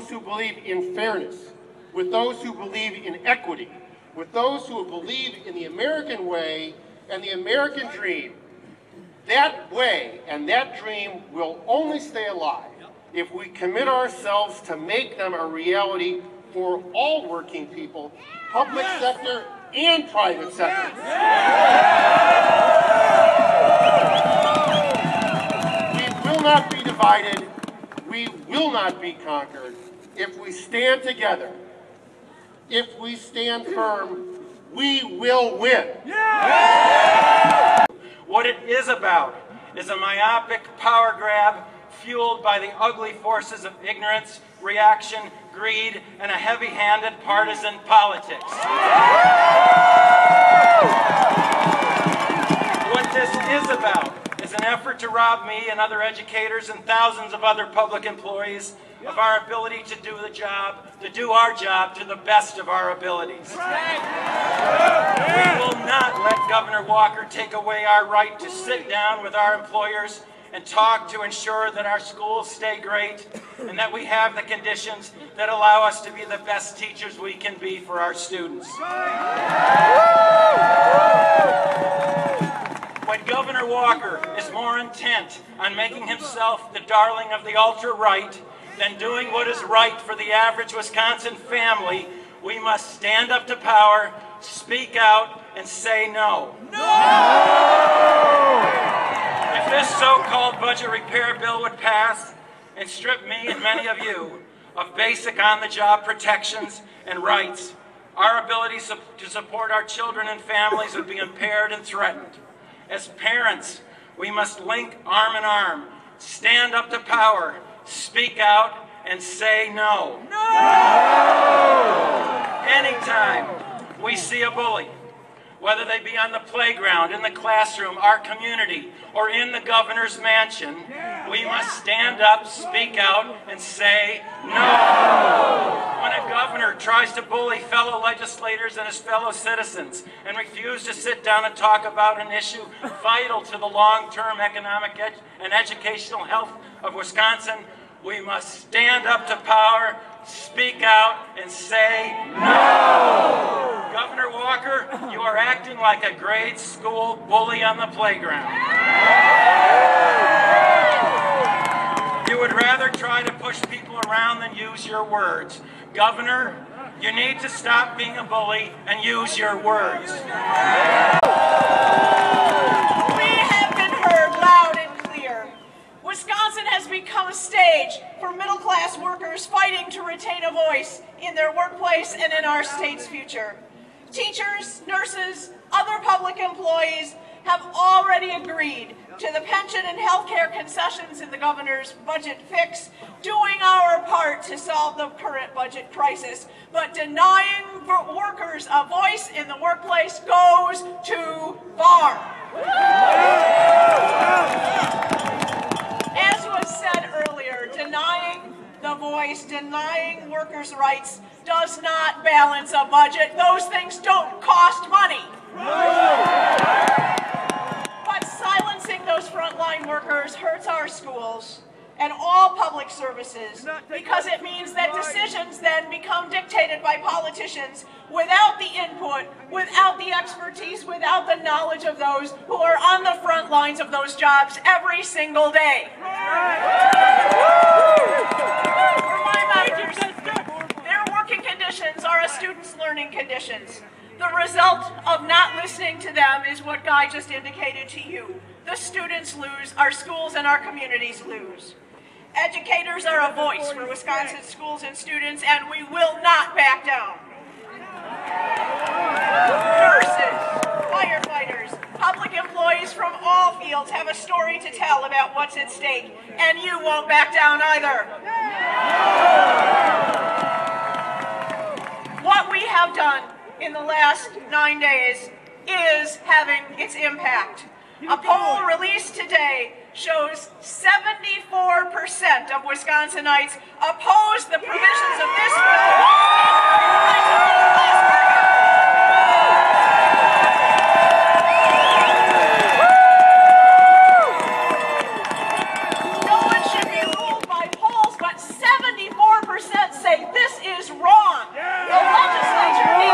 those who believe in fairness, with those who believe in equity, with those who believe in the American way and the American dream. That way and that dream will only stay alive if we commit ourselves to make them a reality for all working people, public sector and private sector. We will not be divided. We will not be conquered. If we stand together, if we stand firm, we will win. What it is about is a myopic power grab fueled by the ugly forces of ignorance, reaction, greed, and a heavy-handed partisan politics. What this is about is an effort to rob me and other educators and thousands of other public employees of our ability to do the job, to do our job to the best of our abilities. We will not let Governor Walker take away our right to sit down with our employers and talk to ensure that our schools stay great and that we have the conditions that allow us to be the best teachers we can be for our students. When Governor Walker is more intent on making himself the darling of the ultra-right than doing what is right for the average Wisconsin family, we must stand up to power, speak out, and say no. No! If this so-called budget repair bill would pass and strip me and many of you of basic on-the-job protections and rights, our ability to support our children and families would be impaired and threatened. As parents, we must link arm in arm, stand up to power, speak out, and say no. No! Anytime we see a bully, whether they be on the playground, in the classroom, our community, or in the governor's mansion, we must stand up, speak out, and say no. When a governor tries to bully fellow legislators and his fellow citizens and refuse to sit down and talk about an issue vital to the long-term economic and educational health of Wisconsin, we must stand up to power, speak out, and say no. Governor Walker, you are acting like a grade school bully on the playground. You would rather try to push people around than use your words. Governor, you need to stop being a bully and use your words. We have been heard loud and clear. Wisconsin has become a stage for middle-class workers fighting to retain a voice in their workplace and in our state's future. Teachers, nurses, other public employees have already agreed to the pension and health care concessions in the governor's budget fix, doing our part to solve the current budget crisis. But denying workers a voice in the workplace goes too far. As was said earlier, denying the voice, denying workers' rights does not balance a budget. Those things don't cost money. But silencing those frontline workers hurts our schools and all public services because it means that decisions then become dictated by politicians without the input, without the expertise, without the knowledge of those who are on the front lines of those jobs every single day. Remind my their working conditions are a student's learning conditions. The result of not listening to them is what Guy just indicated to you. The students lose, our schools and our communities lose. Educators are a voice for Wisconsin schools and students, and we will not back down. Nurses, firefighters, public employees from all fields have a story to tell about what's at stake, and you won't back down either. What we have done in the last 9 days is having its impact. A poll released today shows 74% of Wisconsinites oppose the provisions of this bill. No one should be ruled by polls, but 74% This is wrong. The legislature needs